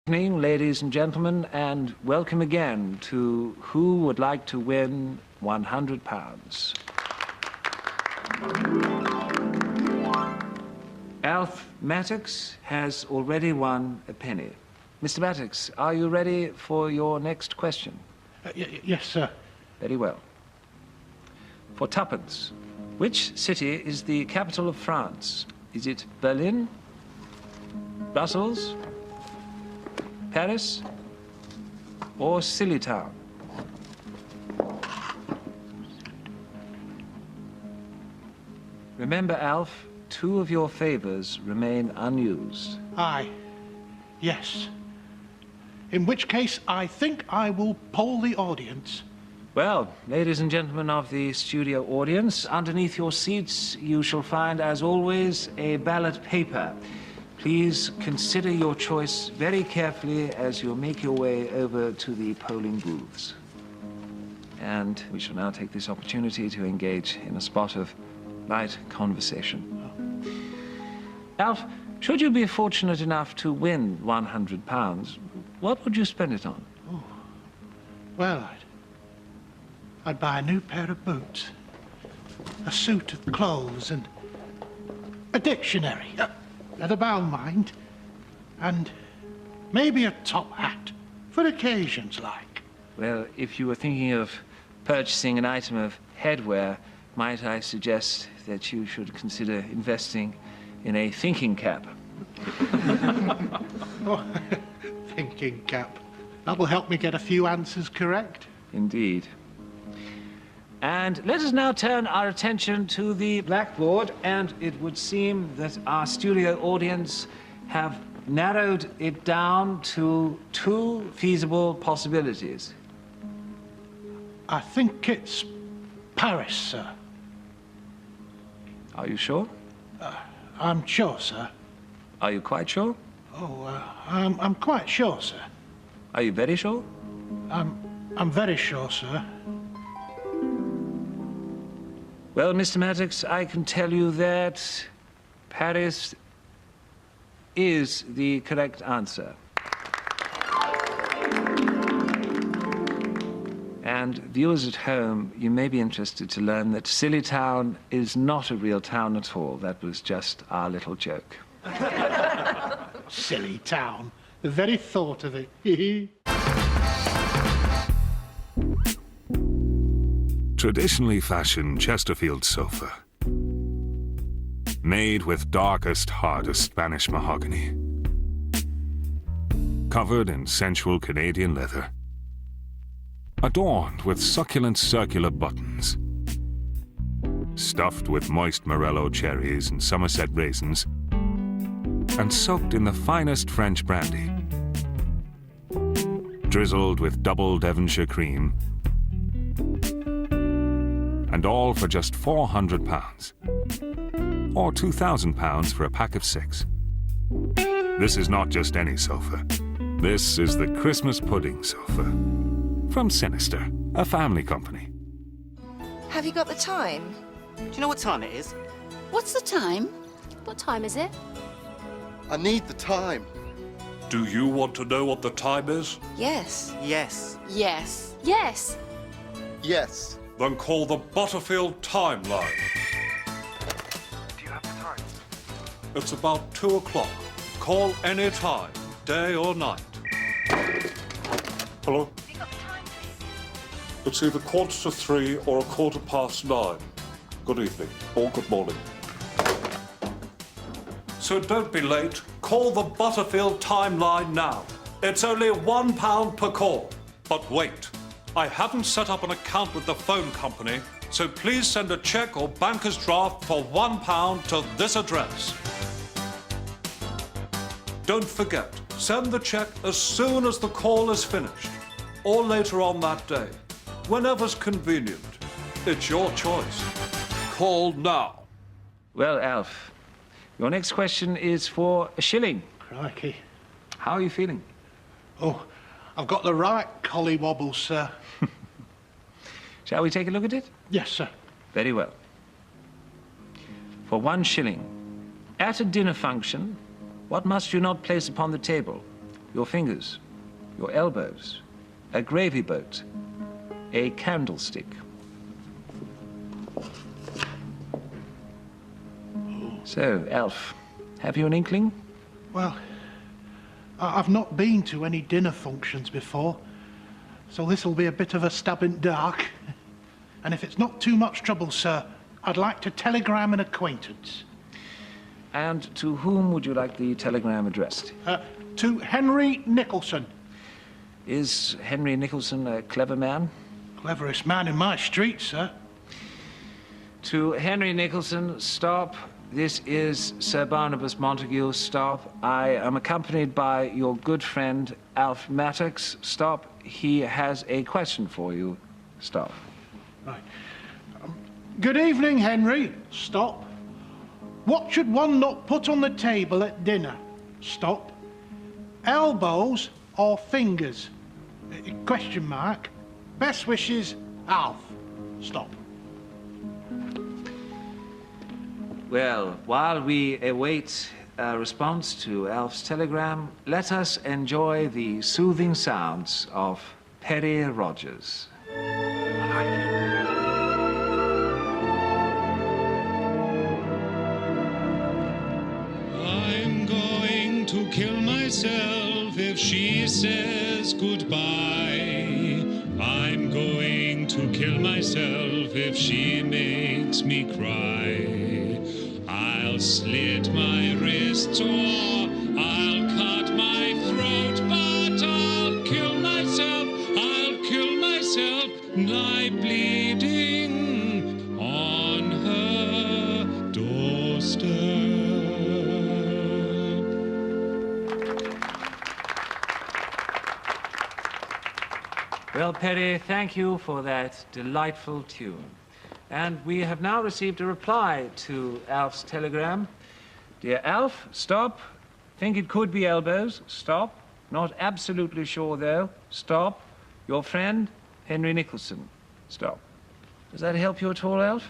Good evening, ladies and gentlemen, and welcome again to Who Would Like to Win £100? Alf Mattox has already won a penny. Mr. Mattox, are you ready for your next question? Yes, sir. Very well. For tuppence, which city is the capital of France? Is it Berlin, Brussels, Paris, or Silly Town? Remember, Alf, 2 of your favors remain unused. Aye. Yes. In which case, I think I will poll the audience. Well, ladies and gentlemen of the studio audience, underneath your seats you shall find, as always, a ballot paper. Please consider your choice very carefully as you make your way over to the polling booths. And we shall now take this opportunity to engage in a spot of light conversation. Alf, should you be fortunate enough to win £100, what would you spend it on? Oh. Well, I'd buy a new pair of boots, a suit of clothes, and a dictionary. Leather-bound, mind, and maybe a top hat for occasions like. Well, if you were thinking of purchasing an item of headwear, might I suggest that you should consider investing in a thinking cap? Oh, thinking cap. That'll help me get a few answers correct. Indeed. And let us now turn our attention to the blackboard, and it would seem that our studio audience have narrowed it down to 2 feasible possibilities. I think it's Paris, sir. Are you sure? I'm sure, sir. Are you quite sure? Oh, I'm quite sure, sir. Are you very sure? I'm very sure, sir. Well, Mr. Mattox, I can tell you that Paris is the correct answer. And viewers at home, you may be interested to learn that Silly Town is not a real town at all. That was just our little joke. Silly Town. The very thought of it. Traditionally fashioned Chesterfield sofa. Made with darkest, hardest Spanish mahogany. Covered in sensual Canadian leather. Adorned with succulent circular buttons. Stuffed with moist Morello cherries and Somerset raisins. And soaked in the finest French brandy. Drizzled with double Devonshire cream. And all for just £400. Or £2,000 for a pack of 6. This is not just any sofa. This is the Christmas pudding sofa. From Sinister, a family company. Have you got the time? Do you know what time it is? What's the time? What time is it? I need the time. Do you want to know what the time is? Yes. Yes. Yes. Yes. Yes. Then call the Butterfield timeline. Do you have the time? It's about 2 o'clock. Call any time, day or night. Hello? Have you got the time, please? It's either 3:15 or 9:15. Good evening, or good morning. So don't be late. Call the Butterfield timeline now. It's only £1 per call. But wait, I haven't set up an account with the phone company, so please send a cheque or banker's draft for £1 to this address. Don't forget, send the cheque as soon as the call is finished, or later on that day, whenever's convenient. It's your choice. Call now. Well, Alf, your next question is for a shilling. Crikey. How are you feeling? Oh, I've got the right collie wobbles, sir. Shall we take a look at it? Yes, sir. Very well. For 1 shilling, at a dinner function, what must you not place upon the table? your fingers, your elbows, a gravy boat, a candlestick. So, Alf, have you an inkling? Well, I've not been to any dinner functions before, so this'll be a bit of a stab in dark. And if it's not too much trouble, sir, I'd like to telegram an acquaintance. And to whom would you like the telegram addressed? To Henry Nicholson. Is Henry Nicholson a clever man? Cleverest man in my street, sir. To Henry Nicholson, stop. This is Sir Barnabas Montague, stop. I am accompanied by your good friend, Alf Mattox, stop. He has a question for you, stop. Right. Good evening, Henry. Stop. What should one not put on the table at dinner? Stop. Elbows or fingers? Question mark. Best wishes, Alf. Stop. Well, while we await a response to Alf's telegram, let us enjoy the soothing sounds of Perry Rogers. I'm going to kill myself if she says goodbye. I'm going to kill myself if she makes me cry. I'll slit my wrists or I'll cut my throat, but I'll kill myself, lie bleeding on her doorstep. Well, Perry, thank you for that delightful tune. And we have now received a reply to Alf's telegram. Dear Alf, stop. Think it could be elbows. Stop. Not absolutely sure, though. Stop. Your friend, Henry Nicholson. Stop. Does that help you at all, Alf?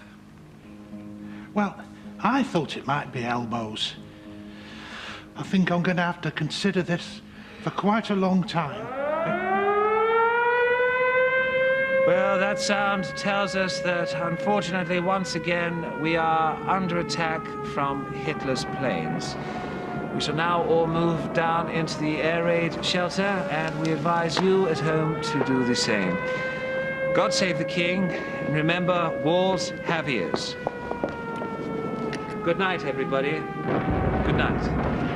Well, I thought it might be elbows. I think I'm going to have to consider this for quite a long time. Well, that sound tells us that, unfortunately, once again, we are under attack from Hitler's planes. We shall now all move down into the air raid shelter, and we advise you at home to do the same. God save the King, and remember, walls have ears. Good night, everybody. Good night.